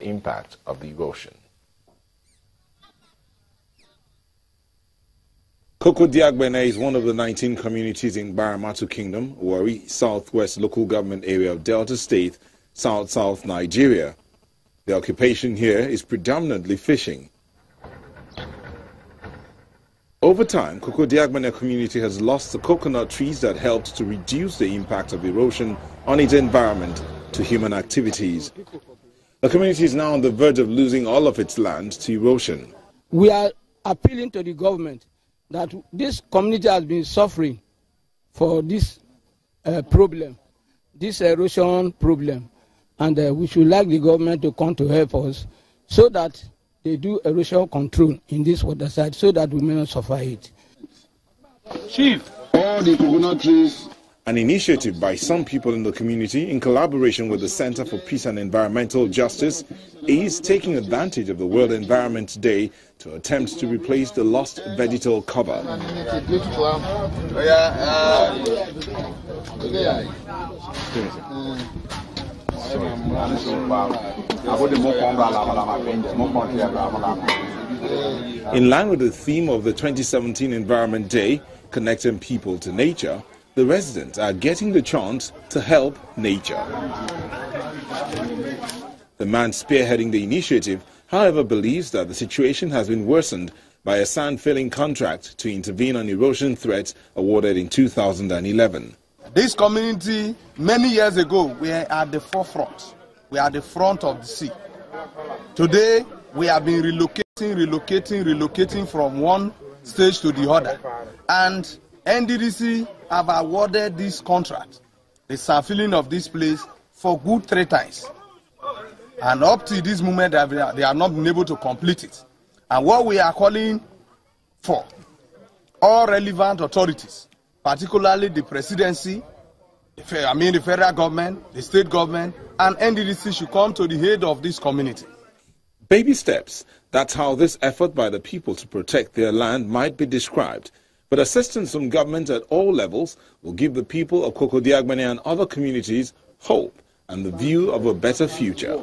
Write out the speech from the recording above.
impact of the erosion. Kokodiagbene is one of the 19 communities in Baramatu Kingdom, Warri, Southwest Local Government Area of Delta State, South Nigeria. The occupation here is predominantly fishing. Over time, Kokodiagbene community has lost the coconut trees that helped to reduce the impact of erosion on its environment to human activities. The community is now on the verge of losing all of its land to erosion. We are appealing to the government that this community has been suffering for this problem, this erosion problem, and we should like the government to come to help us so that they do erosion control in this waterside so that we may not suffer it. Chief, all the coconut trees. An initiative by some people in the community in collaboration with the Center for Peace and Environmental Justice is taking advantage of the World Environment Day to attempt to replace the lost vegetal cover. In line with the theme of the 2017 Environment Day, connecting people to nature, the residents are getting the chance to help nature. The man spearheading the initiative, however, believes that the situation has been worsened by a sand-filling contract to intervene on erosion threats awarded in 2011. This community, many years ago, we are at the forefront. We are at the front of the sea. Today, we have been relocating from one stage to the other. And NDDC have awarded this contract, the sand-filling of this place, for good 3 times. And up to this moment, they have not been able to complete it. And what we are calling for, all relevant authorities, particularly the presidency, the federal government, the state government, and NDDC should come to the aid of this community. Baby steps. That's how this effort by the people to protect their land might be described. But assistance from government at all levels will give the people of Kokodiagbene and other communities hope and the view of a better future.